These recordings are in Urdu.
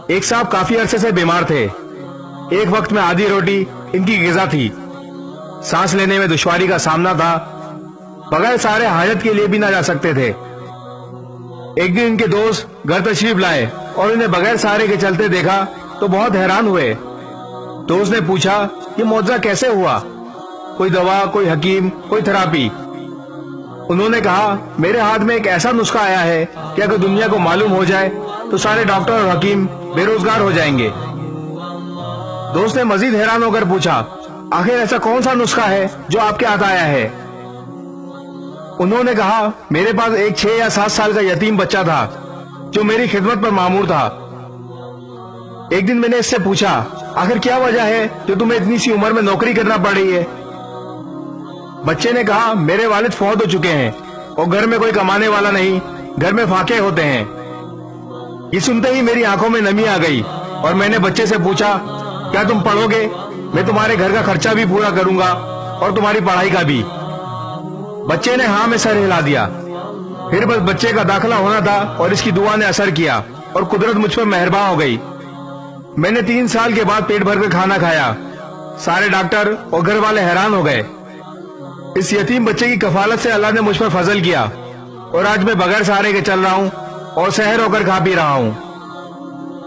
ایک صاحب کافی عرصے سے بیمار تھے. ایک وقت میں آدھی روٹی ان کی غذا تھی. سانس لینے میں دشواری کا سامنا تھا. بغیر سارے حاجت کے لیے بھی نہ جا سکتے تھے. ایک دن ان کے دوست گھر تشریف لائے اور انہیں بغیر سہارے کے چلتے دیکھا تو بہت حیران ہوئے. دوست نے پوچھا یہ معجزہ کیسے ہوا؟ کوئی دوا، کوئی حکیم، کوئی تھراپی؟ انہوں نے کہا میرے ہاتھ میں ایک ایسا نسخہ آیا ہے کہ اگر دنیا کو معلوم ہو جائے تو سارے ڈاکٹر اور حکیم بے روزگار ہو جائیں گے. دوست نے مزید حیران ہو کر پوچھا آخر ایسا کون سا نسخہ ہے جو آپ کے ہاتھ آیا ہے؟ انہوں نے کہا میرے پاس ایک 6 یا 7 سال کا یتیم بچہ تھا جو میری خدمت پر مامور تھا. ایک دن میں نے اس سے پوچھا آخر کیا وجہ ہے جو تمہیں اتنی سی عمر میں نوکری کرنا پڑ رہی ہے؟ بچے نے کہا میرے والد فوت ہو چکے ہیں اور گھر میں کوئی کمانے والا نہیں، گھر میں فاقے ہوتے ہیں. یہ سنتے ہی میری آنکھوں میں نمی آ گئی اور میں نے بچے سے پوچھا کیا تم پڑھو گے؟ میں تمہارے گھر کا خرچہ بھی پورا کروں گا اور تمہاری پڑھائی کا بھی. بچے نے ہاں میں سر ہلا دیا. پھر بس بچے کا داخلہ ہونا تھا اور اس کی دعا نے اثر کیا اور قدرت مجھ پر مہربان ہو گئی. میں نے 3 سال کے بعد پیٹ بھر کر کھانا کھایا. سارے ڈاکٹر اور گھر والے حیران ہو گئے. اس یتیم بچے کی کفالت سے اللہ نے مجھ پر فضل کیا اور آج میں بغیر سہارے کے چل رہا ہوں اور سحر ہو کر کھا پی رہا ہوں.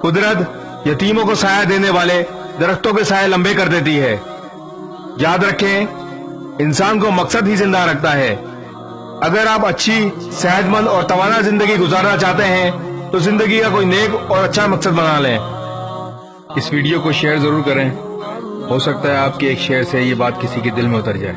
قدرت یتیموں کو سایہ دینے والے درختوں کے سائے لمبے کر دیتی ہے. یاد رکھیں انسان کو مقصد ہی زندہ رکھتا ہے. اگر آپ اچھی، صحت مند اور توانا زندگی گزارنا چاہتے ہیں تو زندگی کا کوئی نیک اور اچھا مقصد بنا لیں. اس ویڈیو کو شیئر ضرور کریں. ہو سکتا ہے آپ کے ایک شیئر سے یہ بات کسی کے دل میں اتر جائے.